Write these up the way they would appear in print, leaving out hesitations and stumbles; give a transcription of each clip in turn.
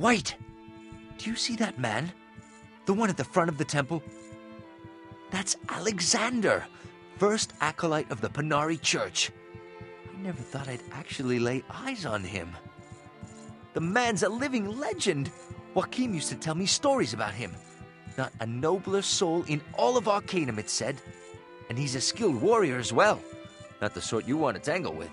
Wait! Do you see that man? The one at the front of the temple? That's Alexander, first acolyte of the Panari Church. I never thought I'd actually lay eyes on him. The man's a living legend. Joachim used to tell me stories about him. Not a nobler soul in all of Arcanum, it said. And he's a skilled warrior as well. Not the sort you want to tangle with.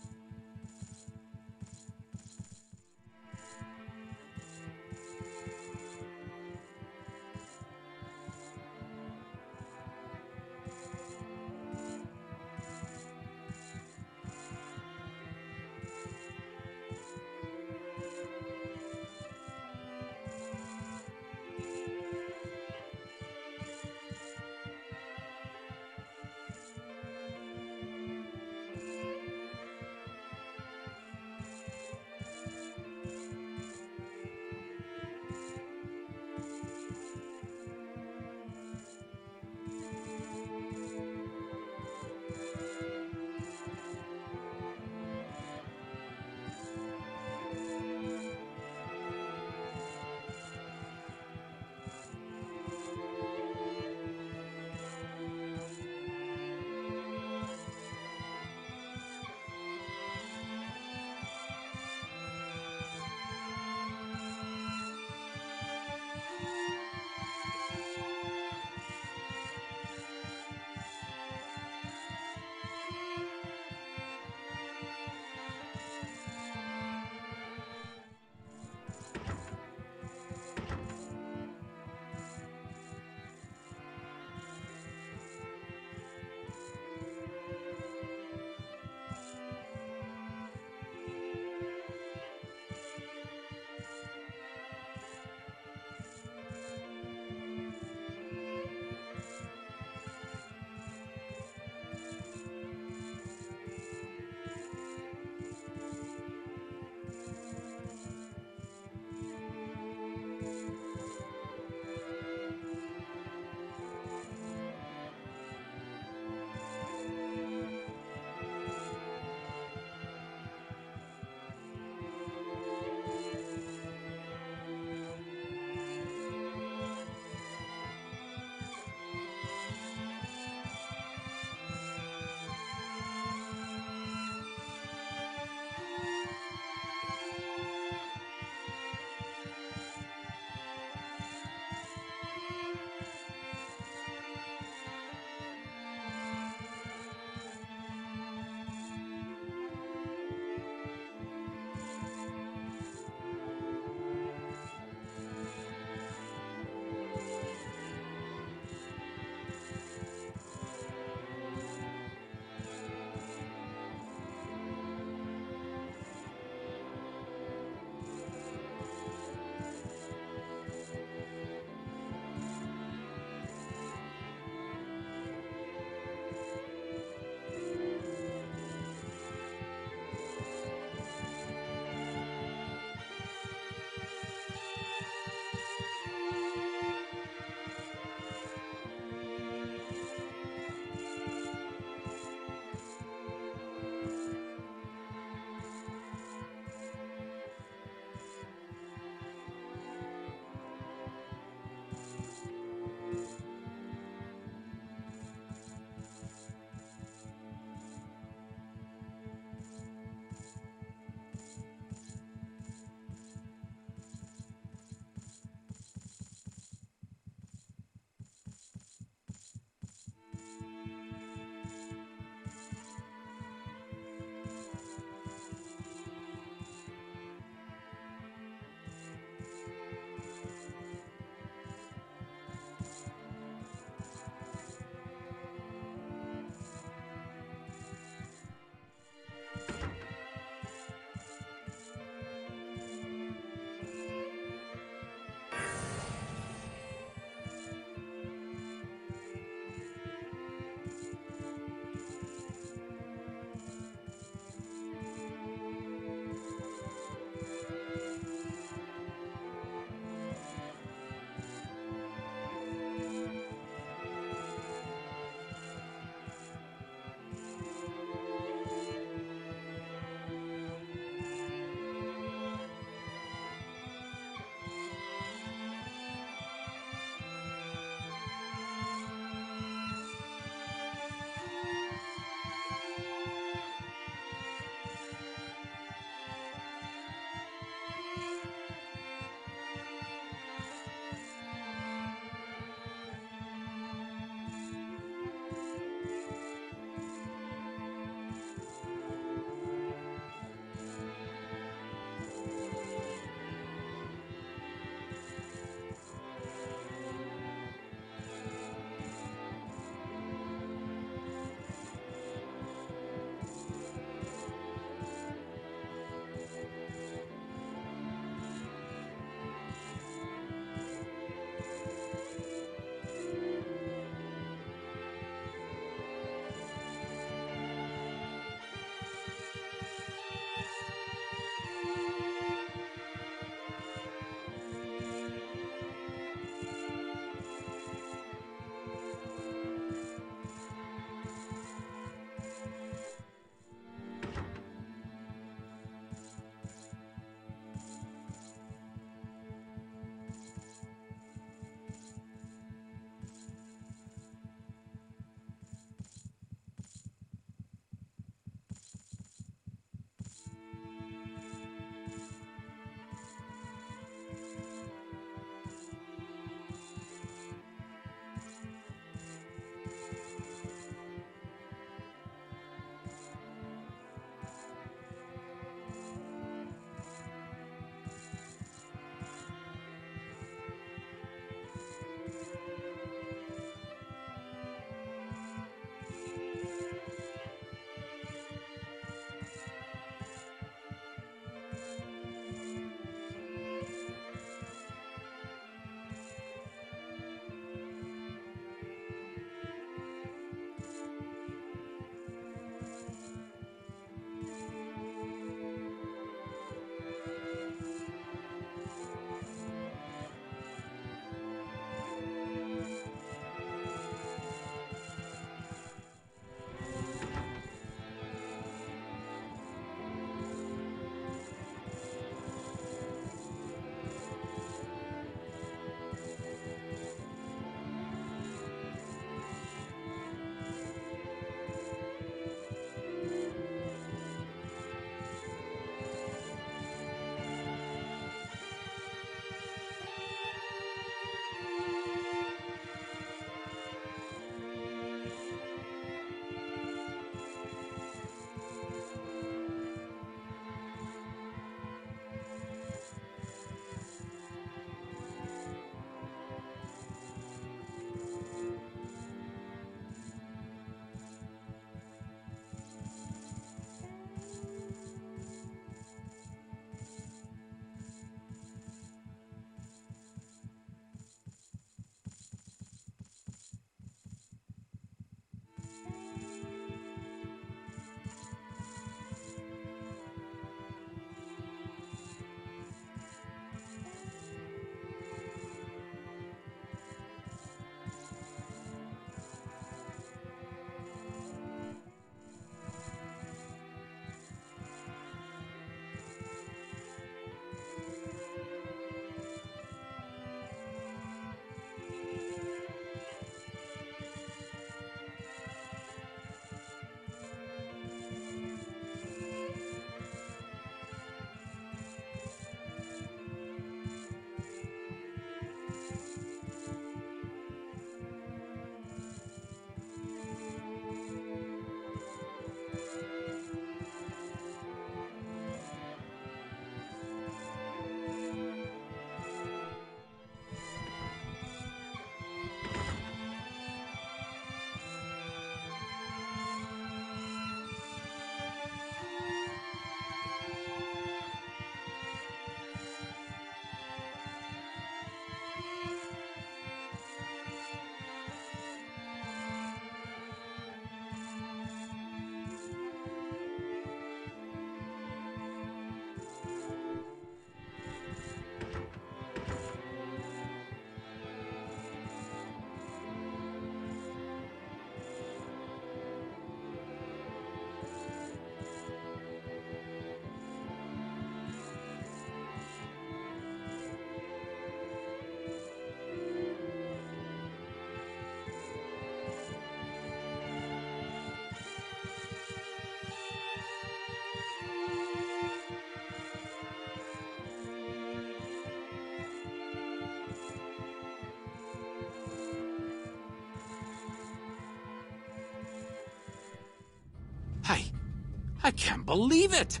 I can't believe it!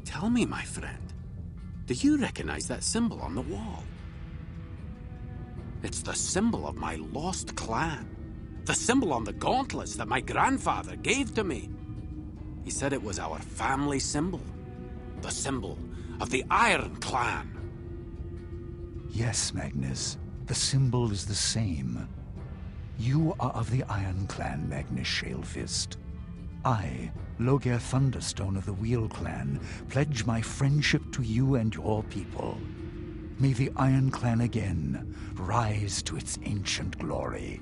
Tell me, my friend, do you recognize that symbol on the wall? It's the symbol of my lost clan. The symbol on the gauntlets that my grandfather gave to me. He said it was our family symbol. The symbol of the Iron Clan. Yes, Magnus. The symbol is the same. You are of the Iron Clan, Magnus Shalefist. I, Loger Thunderstone of the Wheel Clan, pledge my friendship to you and your people. May the Iron Clan again rise to its ancient glory.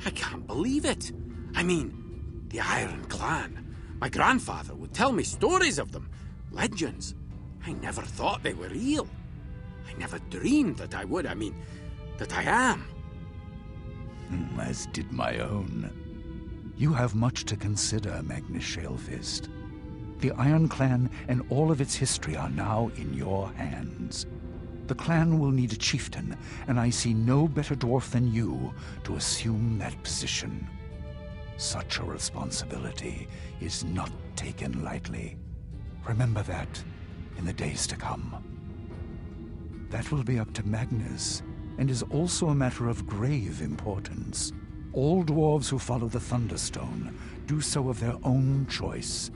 I can't believe it. I mean, the Iron Clan. My grandfather would tell me stories of them, legends. I never thought they were real. I never dreamed that I would. I mean, that I am. As did my own. You have much to consider, Magnus Shalefist. The Iron Clan and all of its history are now in your hands. The clan will need a chieftain, and I see no better dwarf than you to assume that position. Such a responsibility is not taken lightly. Remember that in the days to come. That will be up to Magnus, and is also a matter of grave importance. All dwarves who follow the Thunderstone do so of their own choice.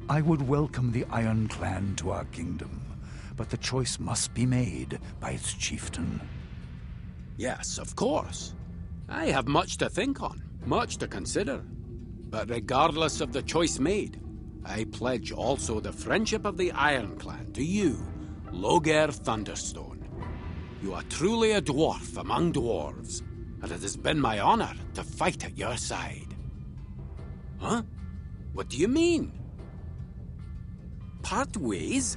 I would welcome the Iron Clan to our kingdom, but the choice must be made by its chieftain. Yes, of course. I have much to think on, much to consider. But regardless of the choice made, I pledge also the friendship of the Iron Clan to you, Loger Thunderstone. You are truly a dwarf among dwarves, and it has been my honor to fight at your side. Huh? What do you mean? Part ways?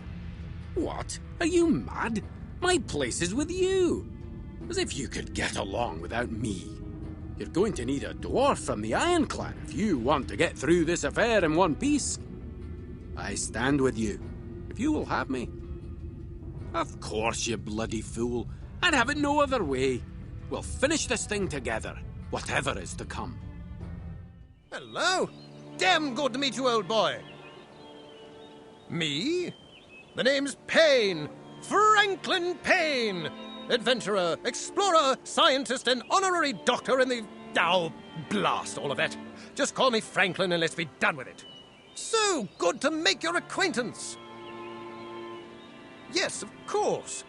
What? Are you mad? My place is with you. As if you could get along without me. You're going to need a dwarf from the Iron Clan if you want to get through this affair in one piece. I stand with you, if you will have me. Of course, you bloody fool. I'd have it no other way. We'll finish this thing together, whatever is to come. Hello. Damn good to meet you, old boy. Me? The name's Payne. Franklin Payne. Adventurer, explorer, scientist, and honorary doctor in the... Oh, blast all of that. Just call me Franklin and let's be done with it. So good to make your acquaintance. Yes, of course.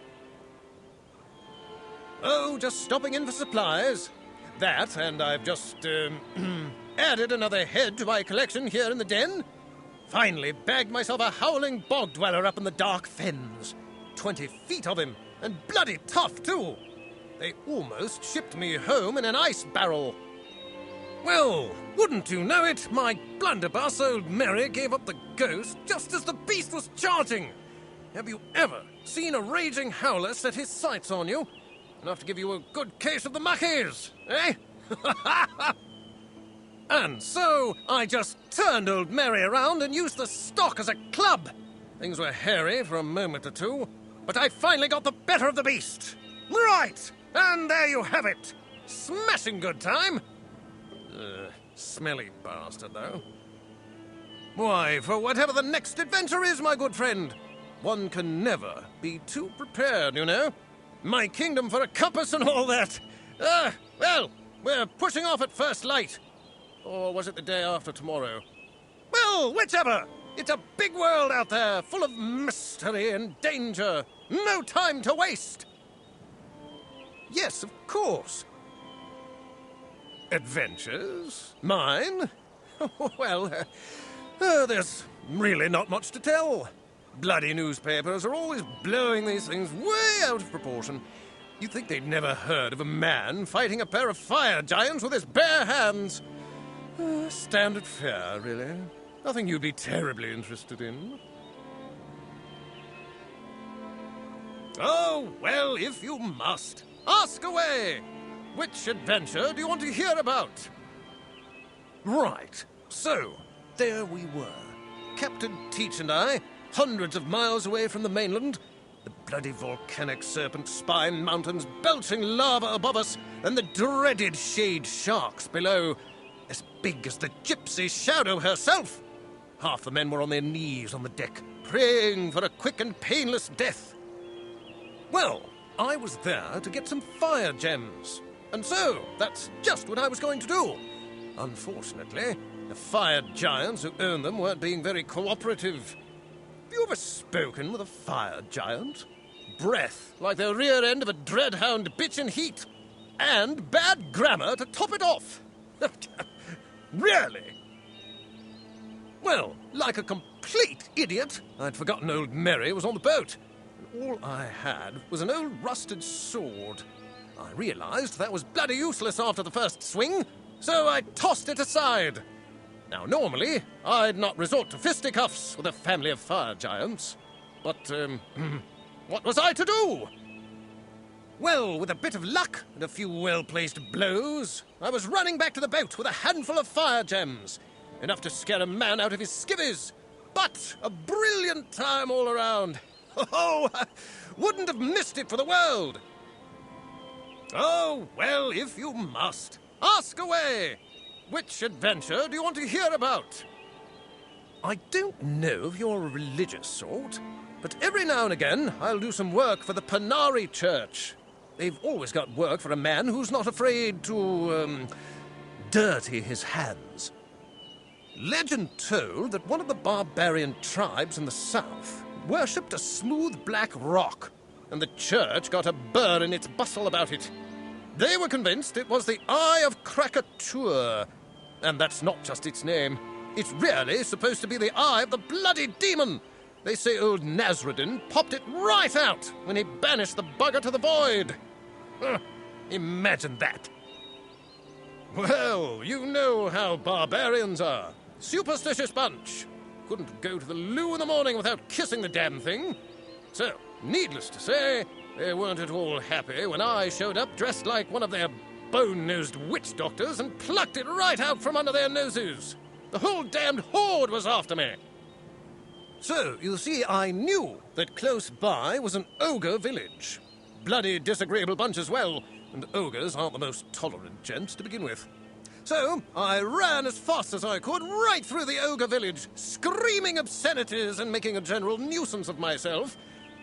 Oh, just stopping in for supplies. That, and I've just, added another head to my collection here in the den. Finally bagged myself a howling bog dweller up in the dark fens. 20 feet of him, and bloody tough, too. They almost shipped me home in an ice barrel. Well, wouldn't you know it, my blunderbuss old Mary gave up the ghost just as the beast was charging. Have you ever seen a raging howler set his sights on you? Enough to give you a good case of the muckies, eh? And so, I just turned old Mary around and used the stock as a club. Things were hairy for a moment or two, but I finally got the better of the beast. Right! And there you have it. Smashing good time. Smelly bastard, though. Why, for whatever the next adventure is, my good friend, one can never be too prepared, you know. My kingdom for a compass and all that. Well, we're pushing off at first light. Or was it the day after tomorrow? Well, whichever. It's a big world out there, full of mystery and danger. No time to waste. Yes, of course. Adventures? Mine? Well, there's really not much to tell. Bloody newspapers are always blowing these things way out of proportion. You'd think they'd never heard of a man fighting a pair of fire giants with his bare hands. Standard fare, really. Nothing you'd be terribly interested in. Oh, well, if you must. Ask away! Which adventure do you want to hear about? Right. So, there we were. Captain Teach and I, hundreds of miles away from the mainland, the bloody volcanic serpent spine mountains belching lava above us, and the dreaded shade sharks below. as big as the gypsy shadow herself. Half the men were on their knees on the deck, praying for a quick and painless death. Well, I was there to get some fire gems, and so that's just what I was going to do. Unfortunately, the fire giants who own them weren't being very cooperative. Have you ever spoken with a fire giant? Breath like the rear end of a dreadhound bitch in heat. And bad grammar to top it off. Really? Well, like a complete idiot, I'd forgotten old Mary was on the boat. And all I had was an old rusted sword. I realized that was bloody useless after the first swing, so I tossed it aside. Now, normally, I'd not resort to fisticuffs with a family of fire giants. But, what was I to do? Well, with a bit of luck and a few well-placed blows, I was running back to the boat with a handful of fire gems. Enough to scare a man out of his skivvies. But a brilliant time all around. Oh, I wouldn't have missed it for the world. Oh, well, if you must, ask away. Which adventure do you want to hear about? I don't know if you're a religious sort, but every now and again I'll do some work for the Panari Church. They've always got work for a man who's not afraid to, dirty his hands. Legend told that one of the barbarian tribes in the south worshipped a smooth black rock, and the church got a burr in its bustle about it. They were convinced it was the Eye of Krakatoa, and that's not just its name. It's really supposed to be the eye of the bloody demon. They say old Nasruddin popped it right out when he banished the bugger to the void. Imagine that. Well, you know how barbarians are. Superstitious bunch. Couldn't go to the loo in the morning without kissing the damn thing. So, needless to say, they weren't at all happy when I showed up dressed like one of their bone-nosed witch doctors and plucked it right out from under their noses. The whole damned horde was after me. So, you see, I knew that close by was an ogre village. Bloody disagreeable bunch as well, and ogres aren't the most tolerant gents to begin with. So, I ran as fast as I could right through the ogre village, screaming obscenities and making a general nuisance of myself.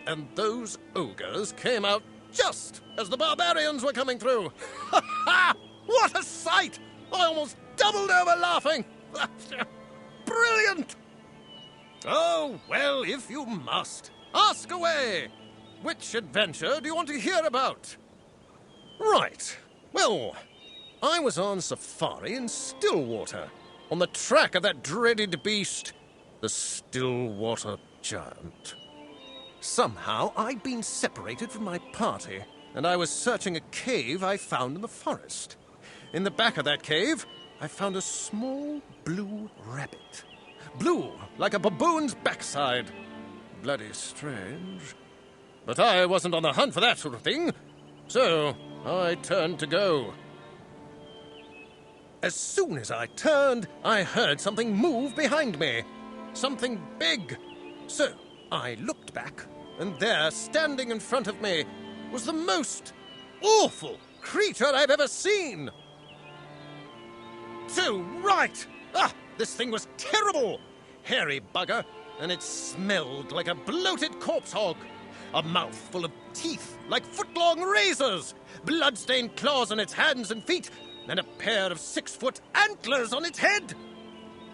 And those ogres came out just as the barbarians were coming through. Ha ha! What a sight! I almost doubled over laughing. Brilliant! Oh, well, if you must, ask away. Which adventure do you want to hear about? Right. Well, I was on safari in Stillwater, on the track of that dreaded beast, the Stillwater Giant. Somehow, I'd been separated from my party, and I was searching a cave I found in the forest. In the back of that cave, I found a small blue rabbit. Blue, like a baboon's backside. Bloody strange. But I wasn't on the hunt for that sort of thing, so I turned to go. As soon as I turned, I heard something move behind me. Something big. So I looked back, and there, standing in front of me, was the most awful creature I've ever seen. So right! This thing was terrible! Hairy bugger, and it smelled like a bloated corpse hog. A mouth full of teeth like foot-long razors, blood-stained claws on its hands and feet, and a pair of 6-foot antlers on its head.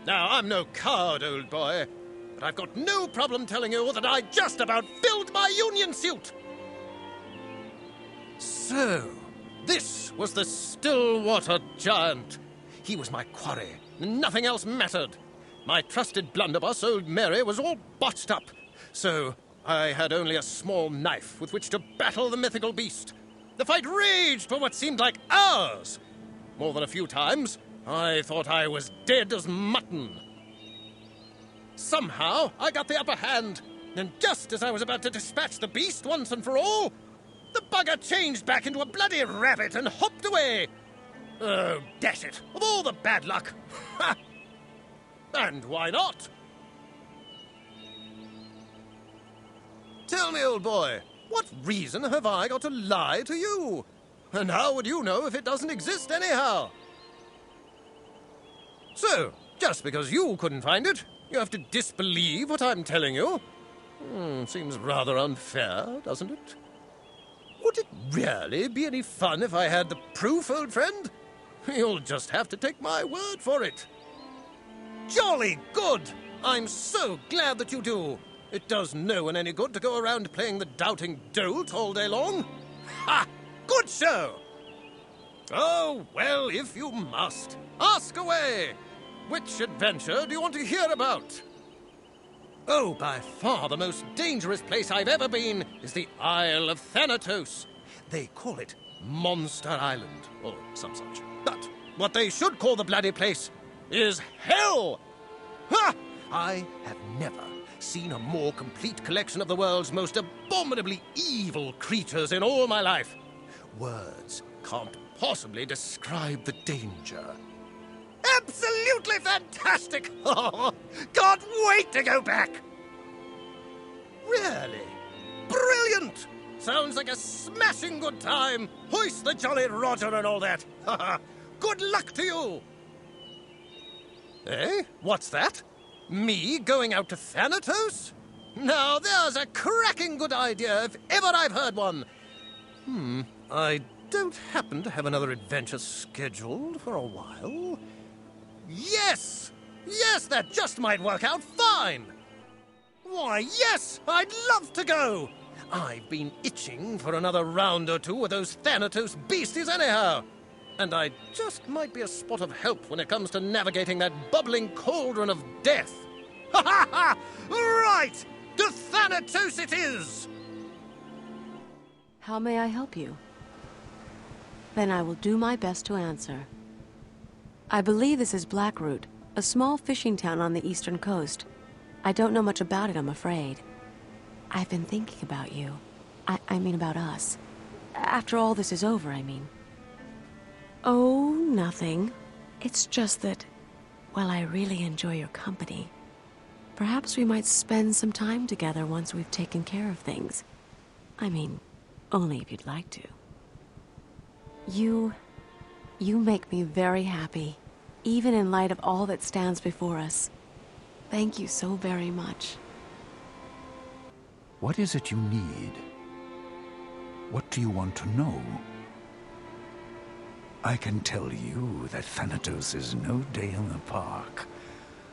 Now, I'm no coward, old boy, but I've got no problem telling you that I just about filled my union suit. So, this was the Stillwater Giant. He was my quarry. Nothing else mattered. My trusted blunderbuss, old Mary, was all botched up. So I had only a small knife with which to battle the mythical beast. The fight raged for what seemed like hours. More than a few times, I thought I was dead as mutton. Somehow, I got the upper hand, and just as I was about to dispatch the beast once and for all, the bugger changed back into a bloody rabbit and hopped away. Oh, dash it, of all the bad luck. Ha! And why not? Tell me, old boy, what reason have I got to lie to you? And how would you know if it doesn't exist anyhow? So, just because you couldn't find it, you have to disbelieve what I'm telling you? Seems rather unfair, doesn't it? Would it really be any fun if I had the proof, old friend? You'll just have to take my word for it. Jolly good! I'm so glad that you do. It does no one any good to go around playing the doubting dolt all day long. Ha! Good show! Oh, well, if you must, ask away. Which adventure do you want to hear about? Oh, by far the most dangerous place I've ever been is the Isle of Thanatos. They call it Monster Island, or some such. But what they should call the bloody place is Hell! Ha! I have never seen a more complete collection of the world's most abominably evil creatures in all my life. Words can't possibly describe the danger. Absolutely fantastic! Can't wait to go back! Really? Brilliant! Sounds like a smashing good time. Hoist the Jolly Roger and all that. Good luck to you! Eh? What's that? Me going out to Thanatos? Now there's a cracking good idea if ever I've heard one. I don't happen to have another adventure scheduled for a while. Yes! Yes, that just might work out fine! Why, yes! I'd love to go! I've been itching for another round or two with those Thanatos beasties anyhow. And I just might be a spot of help when it comes to navigating that bubbling cauldron of death. Ha ha ha! Right! To Thanatos it is! How may I help you? Then I will do my best to answer. I believe this is Blackroot, a small fishing town on the eastern coast. I don't know much about it, I'm afraid. I've been thinking about you. I mean about us. After all this is over, I mean. Oh, nothing. It's just that, well, I really enjoy your company. Perhaps we might spend some time together once we've taken care of things. I mean, only if you'd like to. You make me very happy, even in light of all that stands before us. Thank you so very much. What is it you need? What do you want to know? I can tell you that Thanatos is no day in the park.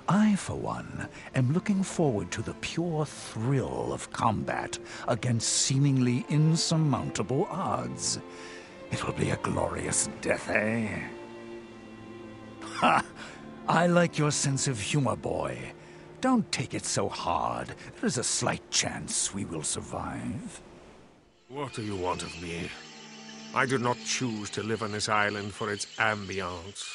I, for one, am looking forward to the pure thrill of combat against seemingly insurmountable odds. It will be a glorious death, eh? Ha! I like your sense of humor, boy. Don't take it so hard. There is a slight chance we will survive. What do you want of me? I did not choose to live on this island for its ambience.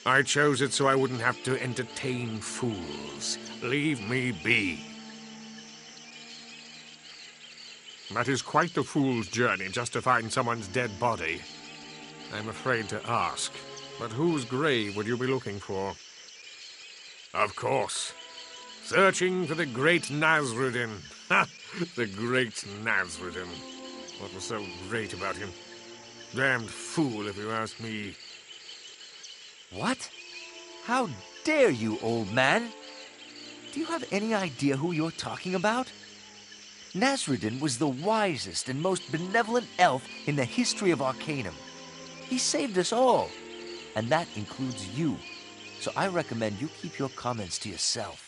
I chose it so I wouldn't have to entertain fools. Leave me be. That is quite the fool's journey just to find someone's dead body. I'm afraid to ask, but whose grave would you be looking for? Of course. Searching for the great Nasruddin. Ha! The great Nasruddin. What was so great about him? Damned fool, if you ask me. What? How dare you, old man? Do you have any idea who you're talking about? Nasruddin was the wisest and most benevolent elf in the history of Arcanum. He saved us all, and that includes you. So I recommend you keep your comments to yourself.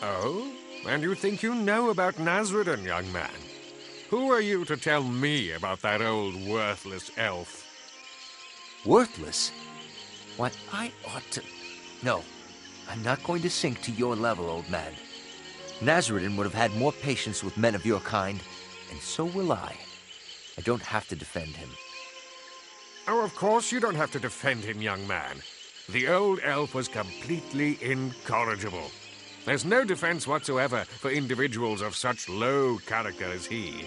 Oh? And you think you know about Nasruddin, young man? Who are you to tell me about that old worthless elf? Worthless? Why, I ought to... No, I'm not going to sink to your level, old man. Nasruddin would have had more patience with men of your kind, and so will I. I don't have to defend him. Oh, of course you don't have to defend him, young man. The old elf was completely incorrigible. There's no defense whatsoever for individuals of such low character as he.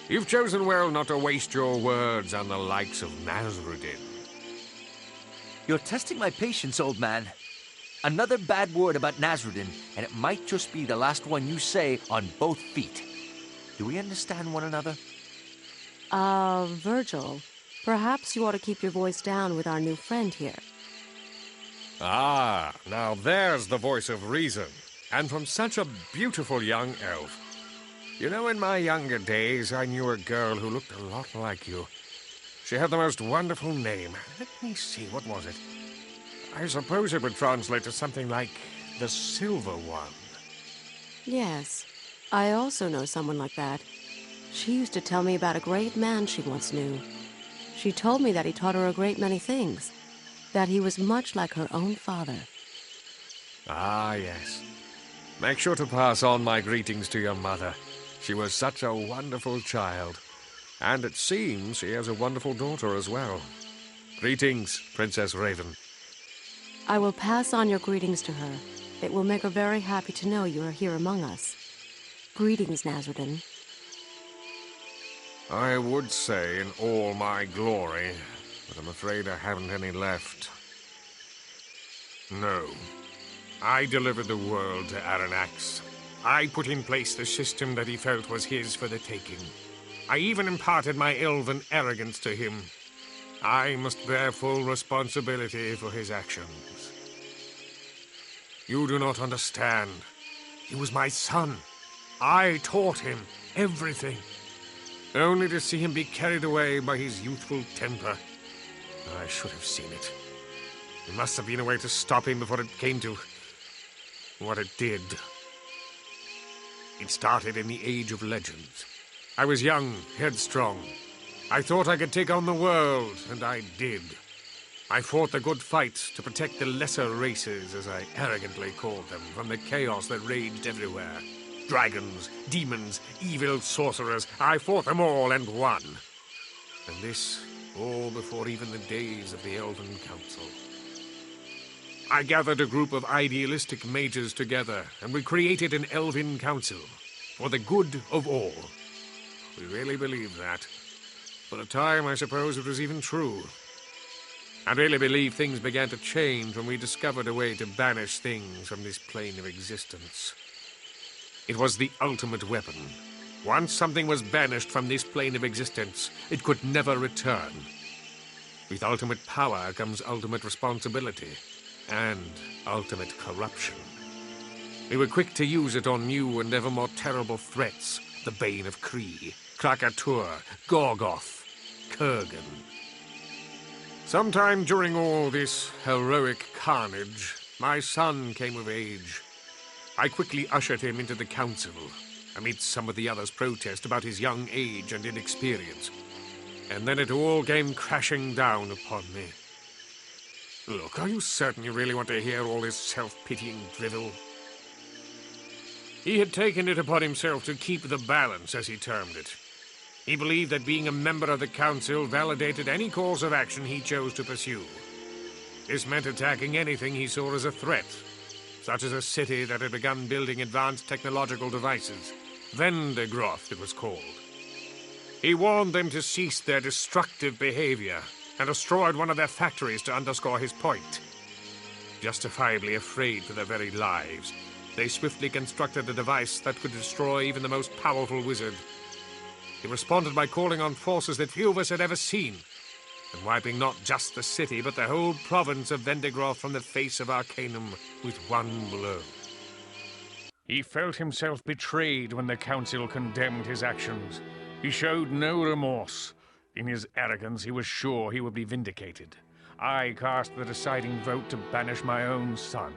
You've chosen well not to waste your words on the likes of Nasruddin. You're testing my patience, old man. Another bad word about Nasruddin, and it might just be the last one you say on both feet. Do we understand one another? Virgil, perhaps you ought to keep your voice down with our new friend here. Ah, now there's the voice of reason. And from such a beautiful young elf. You know, in my younger days, I knew a girl who looked a lot like you. She had the most wonderful name. Let me see, what was it? I suppose it would translate to something like the Silver One. Yes, I also know someone like that. She used to tell me about a great man she once knew. She told me that he taught her a great many things, that he was much like her own father. Ah, yes. Make sure to pass on my greetings to your mother. She was such a wonderful child. And it seems she has a wonderful daughter as well. Greetings, Princess Raven. I will pass on your greetings to her. It will make her very happy to know you are here among us. Greetings, Nazardin. I would say in all my glory, but I'm afraid I haven't any left. No. I delivered the world to Aranax. I put in place the system that he felt was his for the taking. I even imparted my elven arrogance to him. I must bear full responsibility for his actions. You do not understand. He was my son. I taught him everything. Only to see him be carried away by his youthful temper. I should have seen it. There must have been a way to stop him before it came to what it did. It started in the Age of Legends. I was young, headstrong. I thought I could take on the world, and I did. I fought the good fight to protect the lesser races, as I arrogantly called them, from the chaos that raged everywhere. Dragons, demons, evil sorcerers, I fought them all and won. And this, all before even the days of the Elven Council. I gathered a group of idealistic mages together, and we created an Elven Council, for the good of all. We really believed that. For a time, I suppose it was even true. I really believe things began to change when we discovered a way to banish things from this plane of existence. It was the ultimate weapon. Once something was banished from this plane of existence, it could never return. With ultimate power comes ultimate responsibility. And ultimate corruption. We were quick to use it on new and ever more terrible threats. The Bane of Kree, Krakatur, Gorgoth, Kurgan. Sometime during all this heroic carnage, my son came of age. I quickly ushered him into the council, amidst some of the others' protest about his young age and inexperience. And then it all came crashing down upon me. Look, are you certain you really want to hear all this self-pitying drivel? He had taken it upon himself to keep the balance, as he termed it. He believed that being a member of the Council validated any course of action he chose to pursue. This meant attacking anything he saw as a threat, such as a city that had begun building advanced technological devices. Vendegroth, it was called. He warned them to cease their destructive behavior, and destroyed one of their factories to underscore his point. Justifiably afraid for their very lives, they swiftly constructed a device that could destroy even the most powerful wizard. He responded by calling on forces that few of us had ever seen, and wiping not just the city, but the whole province of Vendegroth from the face of Arcanum with one blow. He felt himself betrayed when the Council condemned his actions. He showed no remorse. In his arrogance, he was sure he would be vindicated. I cast the deciding vote to banish my own son.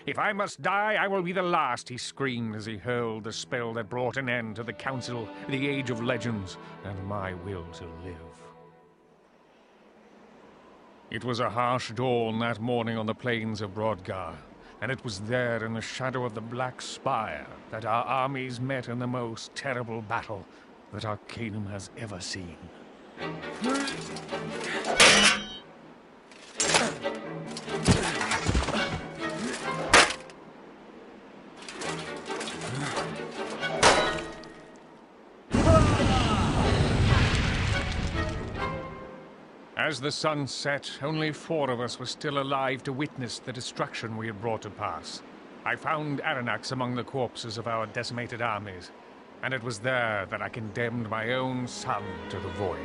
If I must die, I will be the last, he screamed as he hurled the spell that brought an end to the Council, the Age of Legends, and my will to live. It was a harsh dawn that morning on the plains of Brodgar, and it was there in the shadow of the Black Spire that our armies met in the most terrible battle that Arcanum has ever seen. As the sun set, only 4 of us were still alive to witness the destruction we had brought to pass. I found Aranax among the corpses of our decimated armies, and it was there that I condemned my own son to the void.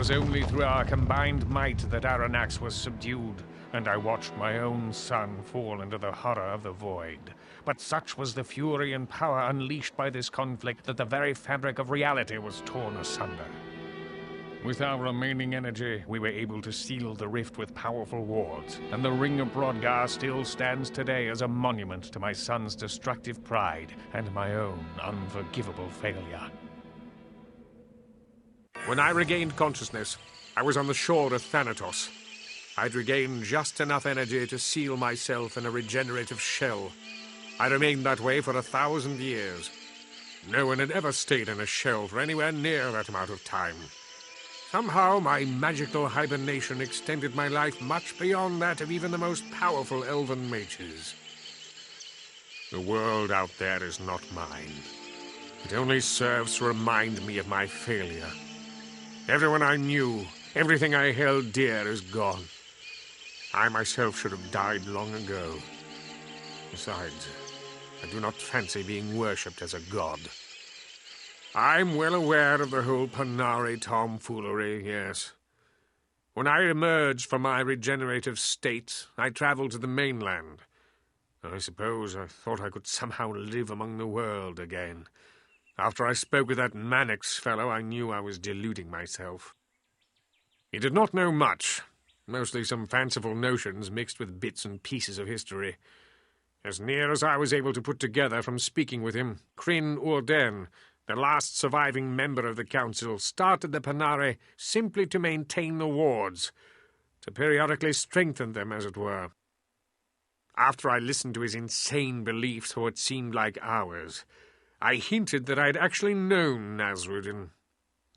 was only through our combined might that Aranax was subdued, and I watched my own son fall into the horror of the void. But such was the fury and power unleashed by this conflict that the very fabric of reality was torn asunder. With our remaining energy, we were able to seal the rift with powerful wards, and the Ring of Brodgar still stands today as a monument to my son's destructive pride and my own unforgivable failure. When I regained consciousness, I was on the shore of Thanatos. I'd regained just enough energy to seal myself in a regenerative shell. I remained that way for 1,000 years. No one had ever stayed in a shell for anywhere near that amount of time. Somehow, my magical hibernation extended my life much beyond that of even the most powerful elven mages. The world out there is not mine. It only serves to remind me of my failure. Everyone I knew, everything I held dear is gone. I myself should have died long ago. Besides, I do not fancy being worshipped as a god. I'm well aware of the whole Panari tomfoolery, yes. When I emerged from my regenerative state, I traveled to the mainland. I suppose I thought I could somehow live among the world again. After I spoke with that Mannix fellow, I knew I was deluding myself. He did not know much, mostly some fanciful notions mixed with bits and pieces of history. As near as I was able to put together from speaking with him, Kryn Urden, the last surviving member of the council, started the Panari simply to maintain the wards, to periodically strengthen them, as it were. After I listened to his insane beliefs for what seemed like hours, I hinted that I had actually known Nasruddin.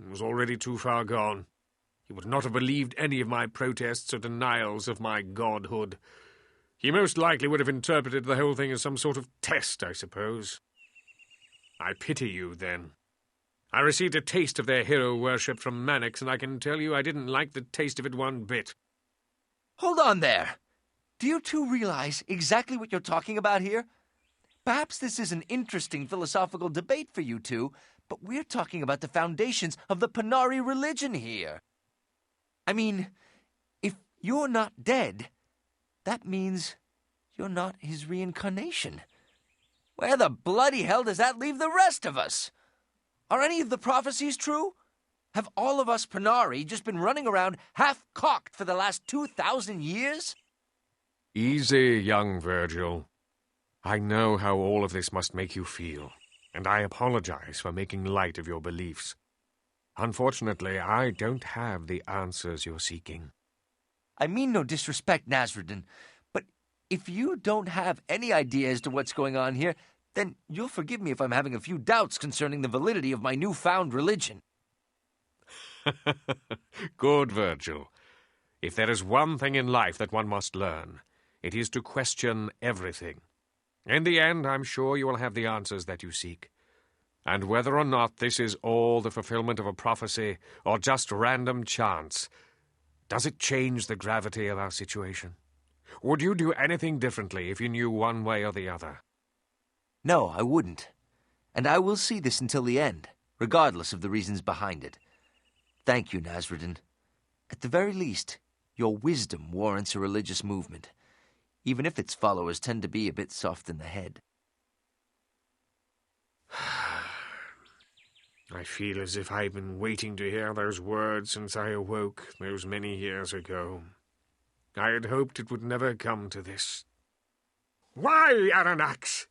It was already too far gone. He would not have believed any of my protests or denials of my godhood. He most likely would have interpreted the whole thing as some sort of test, I suppose. I pity you, then. I received a taste of their hero worship from Mannix, and I can tell you I didn't like the taste of it one bit. Hold on there. Do you two realize exactly what you're talking about here? Perhaps this is an interesting philosophical debate for you two, but we're talking about the foundations of the Panari religion here. I mean, if you're not dead, that means you're not his reincarnation. Where the bloody hell does that leave the rest of us? Are any of the prophecies true? Have all of us Panari just been running around half-cocked for the last 2,000 years? Easy, young Virgil. I know how all of this must make you feel, and I apologize for making light of your beliefs. Unfortunately, I don't have the answers you're seeking. I mean no disrespect, Nasruddin, but if you don't have any idea as to what's going on here, then you'll forgive me if I'm having a few doubts concerning the validity of my newfound religion. Good, Virgil. If there is one thing in life that one must learn, it is to question everything. In the end, I'm sure you will have the answers that you seek. And whether or not this is all the fulfillment of a prophecy or just random chance, does it change the gravity of our situation? Would you do anything differently if you knew one way or the other? No, I wouldn't. And I will see this until the end, regardless of the reasons behind it. Thank you, Nasruddin. At the very least, your wisdom warrants a religious movement, even if its followers tend to be a bit soft in the head. I feel as if I've been waiting to hear those words since I awoke those many years ago. I had hoped it would never come to this. Why, Aranax?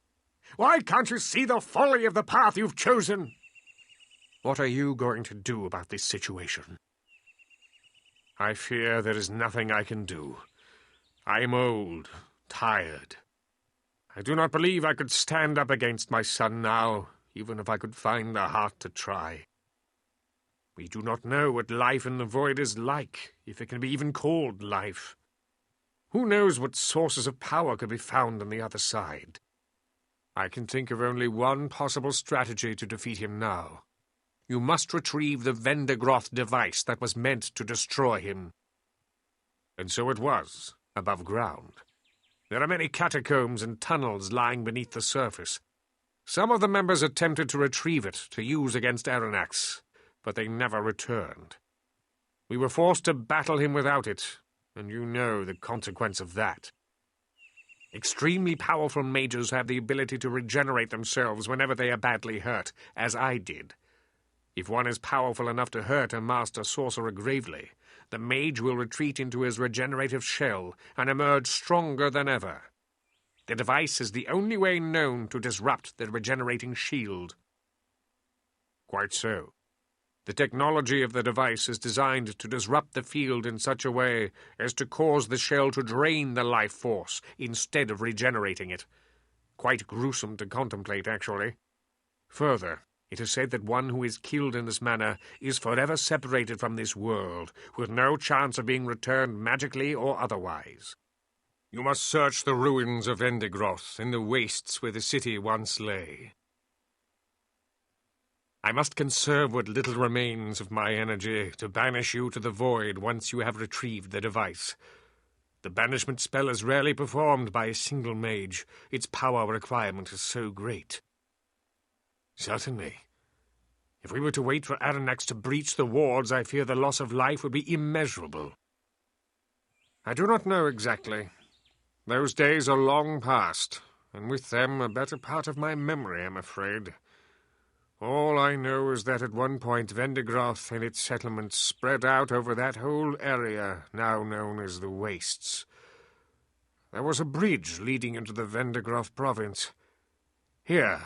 Why can't you see the folly of the path you've chosen? What are you going to do about this situation? I fear there is nothing I can do. I am old, tired. I do not believe I could stand up against my son now, even if I could find the heart to try. We do not know what life in the void is like, if it can be even called life. Who knows what sources of power could be found on the other side? I can think of only one possible strategy to defeat him now. You must retrieve the Vendigroth device that was meant to destroy him. And so it was, above ground. There are many catacombs and tunnels lying beneath the surface. Some of the members attempted to retrieve it to use against Aranax, but they never returned. We were forced to battle him without it, and you know the consequence of that. Extremely powerful mages have the ability to regenerate themselves whenever they are badly hurt, as I did. If one is powerful enough to hurt a master sorcerer gravely, the mage will retreat into his regenerative shell and emerge stronger than ever. The device is the only way known to disrupt the regenerating shield. Quite so. The technology of the device is designed to disrupt the field in such a way as to cause the shell to drain the life force instead of regenerating it. Quite gruesome to contemplate, actually. Further, it is said that one who is killed in this manner is forever separated from this world, with no chance of being returned magically or otherwise. You must search the ruins of Vendigroth in the wastes where the city once lay. I must conserve what little remains of my energy to banish you to the void once you have retrieved the device. The banishment spell is rarely performed by a single mage. Its power requirement is so great. Certainly. If we were to wait for Aranax to breach the wards, I fear the loss of life would be immeasurable. I do not know exactly. Those days are long past, and with them a better part of my memory, I'm afraid. All I know is that at one point Vendigroth and its settlements spread out over that whole area now known as the Wastes. There was a bridge leading into the Vendigroth province. Here,